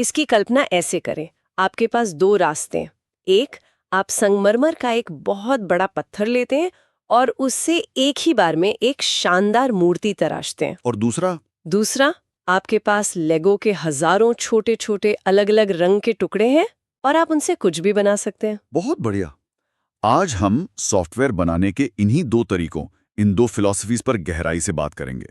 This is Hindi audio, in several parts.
इसकी कल्पना ऐसे करें, आपके पास दो रास्ते हैं। एक, आप संगमरमर का एक बहुत बड़ा पत्थर लेते हैं और उससे एक ही बार में एक शानदार मूर्ति तराशते हैं। और दूसरा? दूसरा, आपके पास लेगो के हजारों छोटे छोटे अलग अलग रंग के टुकड़े हैं और आप उनसे कुछ भी बना सकते हैं। बहुत बढ़िया। आज हम सॉफ्टवेयर बनाने के इन्हीं दो तरीकों, इन दो फिलॉसफीज पर गहराई से बात करेंगे,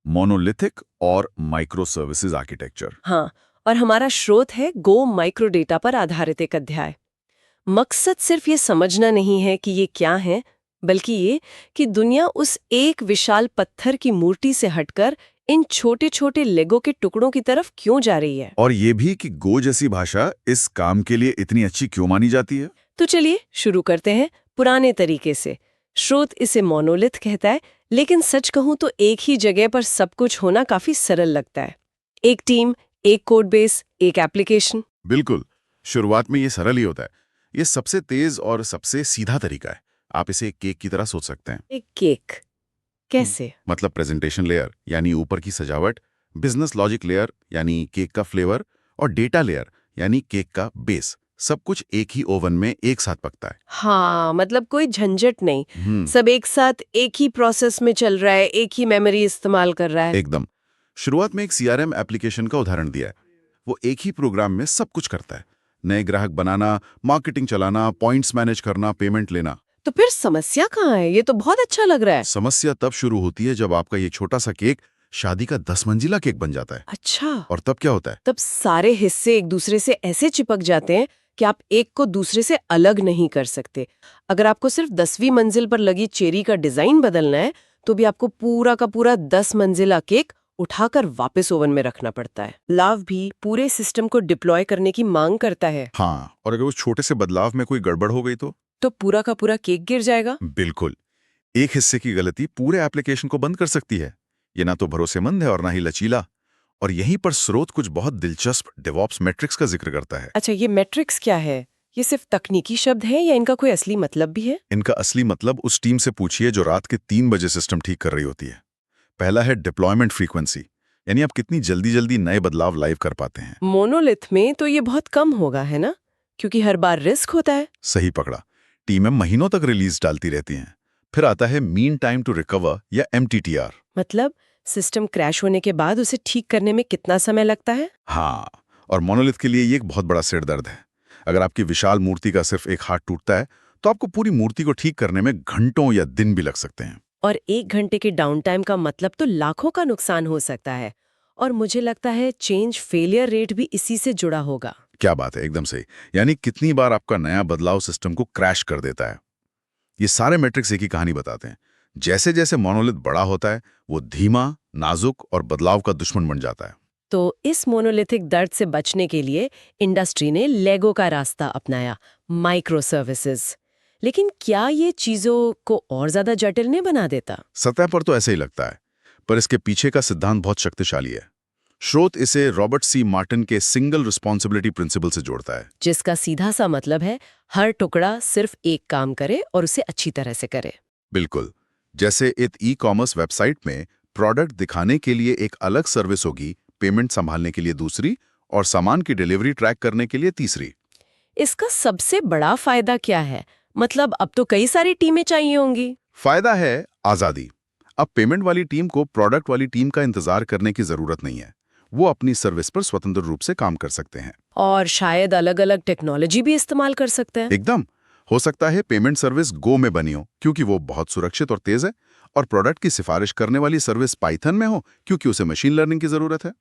मोनोलिथिक और माइक्रो सर्विसेज आर्किटेक्चर। हाँ, और हमारा स्रोत है गो माइक्रोडेटा पर आधारित एक अध्याय। मकसद सिर्फ ये समझना नहीं है कि ये क्या है, बल्कि ये कि दुनिया उस एक विशाल पत्थर की मूर्ति से हटकर इन छोटे छोटे लेगो के टुकड़ों की तरफ क्यों जा रही है। और ये भी कि गो जैसी भाषा इस काम के लिए इतनी अच्छी क्यों मानी जाती है। तो चलिए शुरू करते हैं पुराने तरीके से। स्रोत इसे मोनोलिथ कहता है, लेकिन सच कहूं तो एक ही जगह पर सब कुछ होना काफी सरल लगता है। एक टीम, एक कोड बेस, एक एप्लीकेशन। बिल्कुल, शुरुआत में ये सरल ही होता है। ये सबसे तेज और सबसे सीधा तरीका है। आप इसे एक केक की तरह सोच सकते हैं। एक केक कैसे? मतलब प्रेजेंटेशन लेयर यानी ऊपर की सजावट, बिजनेस लॉजिक लेयर यानी केक का फ्लेवर, और डेटा लेयर यानी केक का बेस, सब कुछ एक ही ओवन में एक साथ पकता है। हाँ, मतलब कोई झंझट नहीं, सब एक साथ एक ही प्रोसेस में चल रहा है, एक ही मेमोरी इस्तेमाल कर रहा है। एकदम। शुरुआत में एक सीआरएम एप्लीकेशन का उदाहरण दिया है। वो एक ही प्रोग्राम में सब कुछ करता है, नए ग्राहक बनाना, मार्केटिंग चलाना, पॉइंट्स मैनेज करना, पेमेंट लेना। तो फिर समस्या कहाँ है? ये तो बहुत अच्छा लग रहा है। समस्या तब शुरू होती है जब आपका ये छोटा सा केक शादी का 10 मंजिला केक बन जाता है। अच्छा, और तब क्या होता है? तब सारे हिस्से एक दूसरे से ऐसे चिपक जाते हैं कि आप एक को दूसरे से अलग नहीं कर सकते। अगर आपको सिर्फ 10वीं मंजिल पर लगी चेरी का डिजाइन बदलना है, तो भी आपको पूरा का पूरा 10 मंजिला केक उठाकर वापस ओवन में रखना पड़ता है। लाव भी पूरे सिस्टम को डिप्लॉय करने की मांग करता है। हाँ, और अगर उस छोटे से बदलाव में कोई गड़बड़ हो गई तो पूरा का पूरा केक गिर जाएगा। बिल्कुल, एक हिस्से की गलती पूरे एप्लीकेशन को बंद कर सकती है। ये ना तो भरोसेमंद है और ना ही लचीला। और यहीं पर स्रोत कुछ बहुत दिलचस्प डेवऑप्स मैट्रिक्स का जिक्र करता है। अच्छा, ये मैट्रिक्स क्या है? ये सिर्फ तकनीकी शब्द है या इनका कोई असली मतलब भी है? इनका असली मतलब उस टीम से पूछिए जो रात के 3 बजे सिस्टम ठीक कर रही होती है। पहला है डिप्लॉयमेंट फ्रीक्वेंसी, यानी आप कितनी जल्दी जल्दी नए बदलाव लाइव कर पाते हैं। मोनोलिथ में तो ये बहुत कम होगा, है ना? क्योंकि हर बार रिस्क होता है। सही पकड़ा, टीमें महीनों तक रिलीज डालती रहती हैं। फिर आता है मीन टाइम टू रिकवर या MTTR। मतलब सिस्टम क्रैश होने के बाद उसे ठीक करने में कितना समय लगता है? हाँ, और मोनोलिथ के लिए ये एक बहुत बड़ा सिरदर्द है। अगर आपकी विशाल मूर्ति का सिर्फ एक हाथ टूटता है, तो आपको पूरी मूर्ति को ठीक करने में घंटों या दिन भी लग सकते हैं। और 1 घंटे के डाउन टाइम का मतलब तो लाखों का नुकसान हो सकता है। और मुझे लगता है चेंज फेलियर रेट भी इसी से जुड़ा होगा। क्या बात है, एकदम सही। यानी कितनी बार आपका नया बदलाव सिस्टम को क्रैश कर देता है। ये सारे मैट्रिक्स एक ही कहानी बताते हैं। जैसे जैसे मोनोलिथ बड़ा होता है, वो धीमा, नाजुक और बदलाव का दुश्मन बन जाता है। तो इस मोनोलिथिक दर्द से बचने के लिए इंडस्ट्री ने लेगो का रास्ता अपनाया, माइक्रो सर्विसेज। लेकिन क्या ये चीजों को और ज्यादा जटिल नहीं बना देता? सतह पर तो ऐसे ही लगता है, पर इसके पीछे का सिद्धांत बहुत शक्तिशाली है। स्रोत इसे रॉबर्ट सी मार्टिन के सिंगल रिस्पॉन्सिबिलिटी प्रिंसिपल से जोड़ता है, जिसका सीधा सा मतलब है हर टुकड़ा सिर्फ एक काम करे और उसे अच्छी तरह से करे। बिल्कुल। जैसे एक ई-कॉमर्स वेबसाइट में प्रोडक्ट दिखाने के लिए एक अलग सर्विस होगी, पेमेंट संभालने के लिए दूसरी, और सामान की डिलीवरी ट्रैक करने के लिए तीसरी। इसका सबसे बड़ा फायदा क्या है? मतलब अब तो कई सारी टीमें चाहिए होंगी। फायदा है आजादी। अब पेमेंट वाली टीम को प्रोडक्ट वाली टीम का इंतजार करने की जरूरत नहीं है। वो अपनी सर्विस पर स्वतंत्र रूप से काम कर सकते हैं। और शायद अलग अलग टेक्नोलॉजी भी इस्तेमाल कर सकते हैं। एकदम। हो सकता है पेमेंट सर्विस गो में बनी हो क्योंकि वो बहुत सुरक्षित और तेज है, और प्रोडक्ट की सिफारिश करने वाली सर्विस पाइथन में हो क्योंकि उसे मशीन लर्निंग की जरूरत है।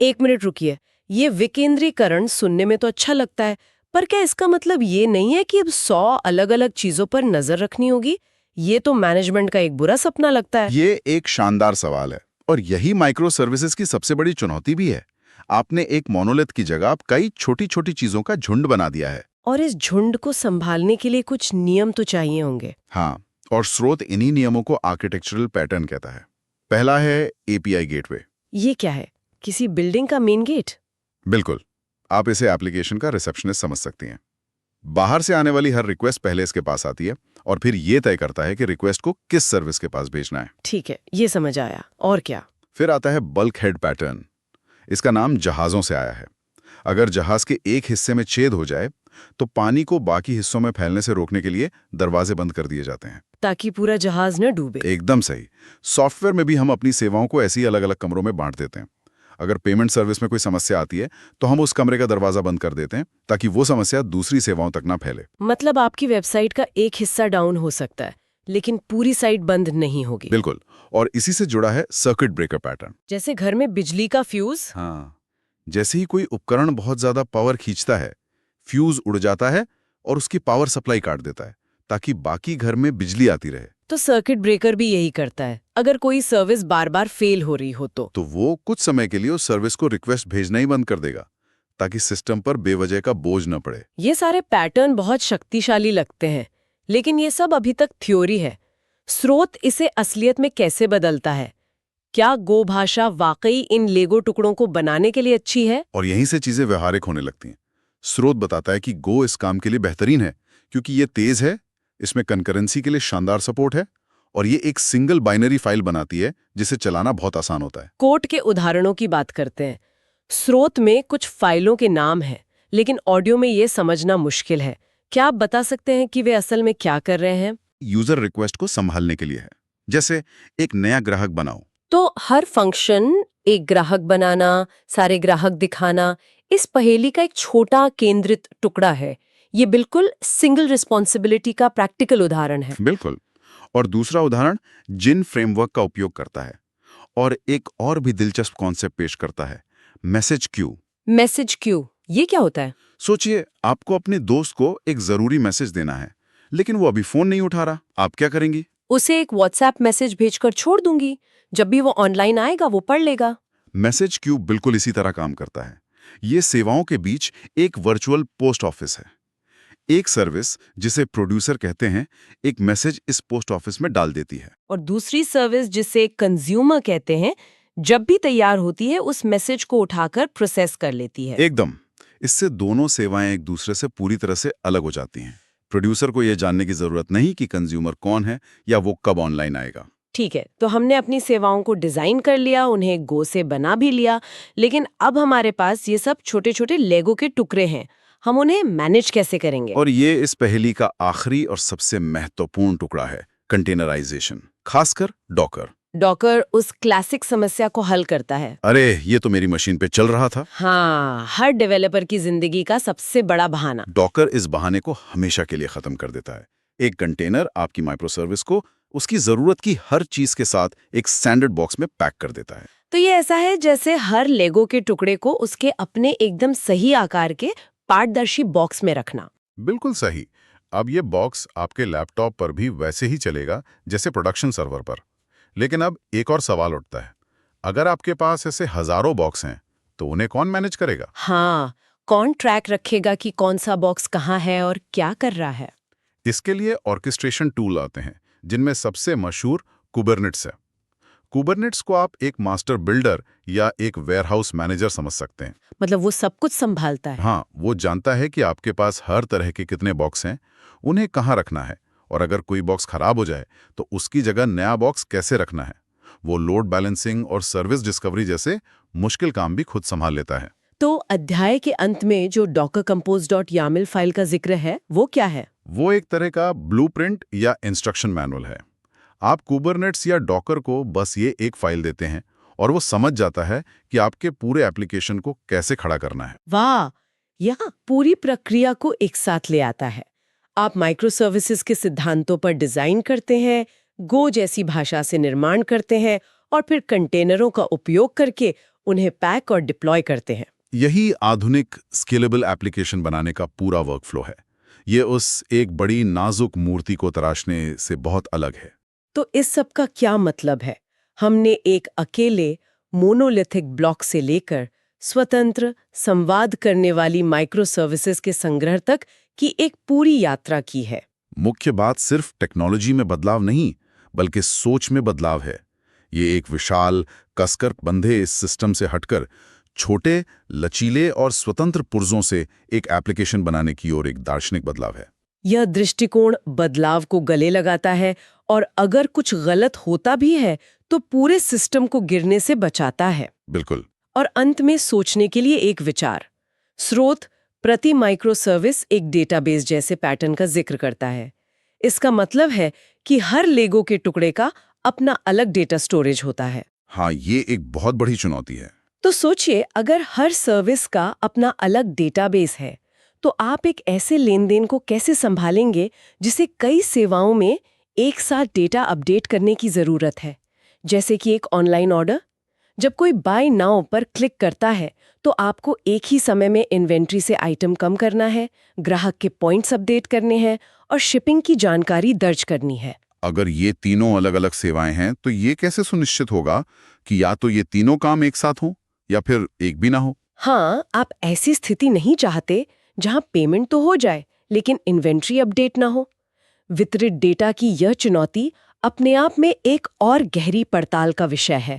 1 मिनट रुकिए, ये विकेंद्रीकरण सुनने में तो अच्छा लगता है, पर क्या इसका मतलब ये नहीं है कि अब 100 अलग अलग चीजों पर नजर रखनी होगी? ये तो मैनेजमेंट का एक बुरा सपना लगता है। ये एक शानदार सवाल है, और यही माइक्रो सर्विसेज की सबसे बड़ी चुनौती भी है। आपने एक मोनोलिथ की जगह आप कई छोटी छोटी चीजों का झुंड बना दिया है। और इस झुंड को संभालने के लिए कुछ नियम तो चाहिए होंगे। हाँ, और स्रोत इन्हीं नियमों को आर्किटेक्चरल पैटर्न कहता है। पहला है API गेटवे। ये क्या है? किसी बिल्डिंग का मेन गेट? बिल्कुल, आप इसे एप्लीकेशन का रिसेप्शनिस्ट समझ सकती हैं। बाहर से आने वाली हर रिक्वेस्ट पहले इसके पास आती है, और फिर ये तय करता है कि रिक्वेस्ट को किस सर्विस के पास भेजना है। ठीक है, ये समझ आया। और क्या? फिर आता है बल्क हेड पैटर्न। इसका नाम जहाजों से आया है। अगर जहाज के एक हिस्से में छेद हो जाए तो पानी को बाकी हिस्सों में फैलने से रोकने के लिए दरवाजे बंद कर दिए जाते हैं। ताकि पूरा जहाज न डूबे। एकदम सही। सॉफ्टवेयर में भी हम अपनी सेवाओं को ऐसे ही अलग अलग कमरों में बांट देते हैं। अगर पेमेंट सर्विस में कोई समस्या आती है तो हम उस कमरे का दरवाजा बंद कर देते हैं ताकि वो समस्या दूसरी सेवाओं तक ना फैले। मतलब आपकी वेबसाइट का एक हिस्सा डाउन हो सकता है लेकिन पूरी साइट बंद नहीं होगी। बिल्कुल। और इसी से जुड़ा है सर्किट ब्रेकर पैटर्न। जैसे घर में बिजली का फ्यूज। हाँ, जैसे ही कोई उपकरण बहुत ज्यादा पावर खींचता है, फ्यूज उड़ जाता है और उसकी पावर सप्लाई काट देता है ताकि बाकी घर में बिजली आती रहे। तो सर्किट ब्रेकर भी यही करता है। अगर कोई सर्विस बार बार फेल हो रही हो तो वो कुछ समय के लिए उस सर्विस को रिक्वेस्ट भेजना ही बंद कर देगा ताकि सिस्टम पर बेवजह का बोझ न पड़े। ये सारे पैटर्न बहुत शक्तिशाली लगते हैं, लेकिन ये सब अभी तक थ्योरी है। स्रोत इसे असलियत में कैसे बदलता है? क्या गो भाषा वाकई इन लेगो टुकड़ों को बनाने के लिए अच्छी है? और यहीं से चीजें व्यवहारिक होने लगती हैं। स्रोत बताता है कि गो इस काम के लिए बेहतरीन है क्योंकि ये तेज है, इसमें कंकरेंसी के लिए शानदार सपोर्ट है और ये एक सिंगल बाइनरी फाइल बनाती है जिसे चलाना बहुत आसान होता है। कोड के उदाहरणों की बात करते हैं। स्रोत में कुछ फाइलों के नाम हैं, लेकिन ऑडियो में ये समझना मुश्किल है। क्या आप बता सकते हैं कि वे असल में क्या कर रहे हैं? यूजर रिक्वेस्ट को संभालने के लिए है। जैसे एक नया ग्राहक बनाओ तो हर फंक्शन, एक ग्राहक बनाना, सारे ग्राहक दिखाना, इस पहेली का एक छोटा केंद्रित टुकड़ा है। ये बिल्कुल सिंगल रिस्पॉन्सिबिलिटी का प्रैक्टिकल उदाहरण है। बिल्कुल। और दूसरा उदाहरण जिन फ्रेमवर्क का उपयोग करता है और एक और भी दिलचस्प कॉन्सेप्ट पेश करता है, मैसेज क्यू। मैसेज क्यू, ये क्या होता है? सोचिए, आपको अपने दोस्त को एक जरूरी मैसेज देना है लेकिन वो अभी फोन नहीं उठा रहा, आप क्या करेंगी? उसे एक व्हाट्सएप मैसेज भेजकर छोड़ दूंगी। जब भी वो ऑनलाइन आएगा वो पढ़ लेगा। मैसेज क्यू बिल्कुल इसी तरह काम करता है। ये सेवाओं के बीच एक वर्चुअल पोस्ट ऑफिस है। एक सर्विस, जिसे प्रोड्यूसर कहते हैं, एक मैसेज इस पोस्ट ऑफिस में डाल देती है और दूसरी सर्विस, जिसे कंज्यूमर कहते हैं, जब भी तैयार होती है उस मैसेज को उठाकर प्रोसेस कर लेती है। एकदम। इससे दोनों सेवाएं एक दूसरे से पूरी तरह से अलग हो जाती हैं। प्रोड्यूसर को यह जानने की जरूरत नहीं कि कंज्यूमर कौन है या वो कब ऑनलाइन आएगा। ठीक है, तो हमने अपनी सेवाओं को डिजाइन कर लिया, उन्हें गो से बना भी लिया, लेकिन अब हमारे पास ये सब छोटे छोटे लेगो के टुकड़े हैं। हम उन्हें मैनेज कैसे करेंगे? और ये इस पहेली का आखिरी और सबसे महत्वपूर्ण टुकड़ा है, कंटेनराइजेशन, खासकर डॉकर। डॉकर उस क्लासिक समस्या को हल करता है। अरे, ये तो मेरी मशीन पे चल रहा था। हाँ, हर डेवलपर की जिंदगी का सबसे बड़ा बहाना। डॉकर इस बहाने को हमेशा के लिए खत्म कर देता है। एक कंटेनर आपकी माइक्रो सर्विस को उसकी जरूरत की हर चीज के साथ एक स्टैंडर्ड बॉक्स में पैक कर देता है। तो ये ऐसा है जैसे हर लेगो के टुकड़े को उसके अपने एकदम सही आकार के पारदर्शी बॉक्स में रखना। बिल्कुल सही। अब ये बॉक्स आपके लैपटॉप पर भी वैसे ही चलेगा जैसे प्रोडक्शन सर्वर पर। लेकिन अब एक और सवाल उठता है, अगर आपके पास ऐसे हजारों बॉक्स हैं तो उन्हें कौन मैनेज करेगा? हाँ, कौन ट्रैक रखेगा कि कौन सा बॉक्स कहाँ है और क्या कर रहा है? इसके लिए ऑर्केस्ट्रेशन टूल आते हैं, जिनमें सबसे मशहूर कुबरनेट्स है। कुबरनेट्स को आप एक मास्टर बिल्डर या एक वेयरहाउस मैनेजर समझ सकते हैं। मतलब वो सब कुछ संभालता है। हाँ, वो जानता है कि आपके पास हर तरह के कितने बॉक्स हैं, उन्हें कहाँ रखना है, और अगर कोई बॉक्स खराब हो जाए तो उसकी जगह नया बॉक्स कैसे रखना है। वो लोड बैलेंसिंग और सर्विस डिस्कवरी जैसे मुश्किल काम भी खुद संभाल लेता है। तो अध्याय के अंत में जो docker compose.yaml फाइल का जिक्र है, वो क्या है? वो एक तरह का ब्लूप्रिंट या इंस्ट्रक्शन मैनुअल है। आप कुबरनेट्स या डॉकर को बस ये एक फाइल देते हैं और वो समझ जाता है कि आपके पूरे एप्लीकेशन को कैसे खड़ा करना है। वाह, यह पूरी प्रक्रिया को एक साथ ले आता है। आप माइक्रो सर्विसेज के सिद्धांतों पर डिजाइन करते हैं, गो जैसी भाषा से निर्माण करते हैं और फिर कंटेनरों का उपयोग करके उन्हें पैक और डिप्लॉय करते हैं। यही आधुनिक स्केलेबल एप्लीकेशन बनाने का पूरा वर्कफ्लो है। ये उस एक बड़ी नाजुक मूर्ति को तराशने से बहुत अलग है। तो इस सब का क्या मतलब है? हमने एक अकेले मोनोलिथिक ब्लॉक से लेकर स्वतंत्र संवाद करने वाली माइक्रो सर्विसेज के संग्रह तक की एक पूरी यात्रा की है। मुख्य बात सिर्फ टेक्नोलॉजी में बदलाव नहीं, बल्कि सोच में बदलाव है। ये एक विशाल, कसकर बंधे इस सिस्टम से हटकर छोटे, लचीले और स्वतंत्र पुर्जों से एक एप्लीकेशन बनाने की ओर एक दार्शनिक बदलाव है। यह दृष्टिकोण बदलाव को गले लगाता है और अगर कुछ गलत होता भी है तो पूरे सिस्टम को गिरने से बचाता है। बिल्कुल। और अंत में सोचने के लिए एक विचार, स्रोत प्रति माइक्रो सर्विस एक डेटाबेस जैसे पैटर्न का जिक्र करता है। इसका मतलब है कि हर लेगो के टुकड़े का अपना अलग डेटा स्टोरेज होता है। हाँ, ये एक बहुत बड़ी चुनौती है। तो सोचिए, अगर हर सर्विस का अपना अलग डेटाबेस है, तो आप एक ऐसे लेनदेन को कैसे संभालेंगे जिसे कई सेवाओं में एक साथ डेटा अपडेट करने की जरूरत है, जैसे कि एक ऑनलाइन ऑर्डर। जब कोई बाय नाउ पर क्लिक करता है, तो आपको एक ही समय में इन्वेंट्री से आइटम कम करना है, ग्राहक के पॉइंट्स अपडेट करने हैं और शिपिंग की जानकारी दर्ज करनी है। अगर ये तीनों अलग-अलग सेवाएं हैं, तो ये कैसे सुनिश्चित होगा कि या तो ये तीनों काम एक साथ हों या फिर एक भी ना हो? हाँ, आप ऐसी स्थिति नहीं चाहते जहां पेमेंट तो हो जाए लेकिन इन्वेंट्री अपडेट ना हो। वितरित डेटा की यह चुनौती अपने आप में एक और गहरी पड़ताल का विषय है।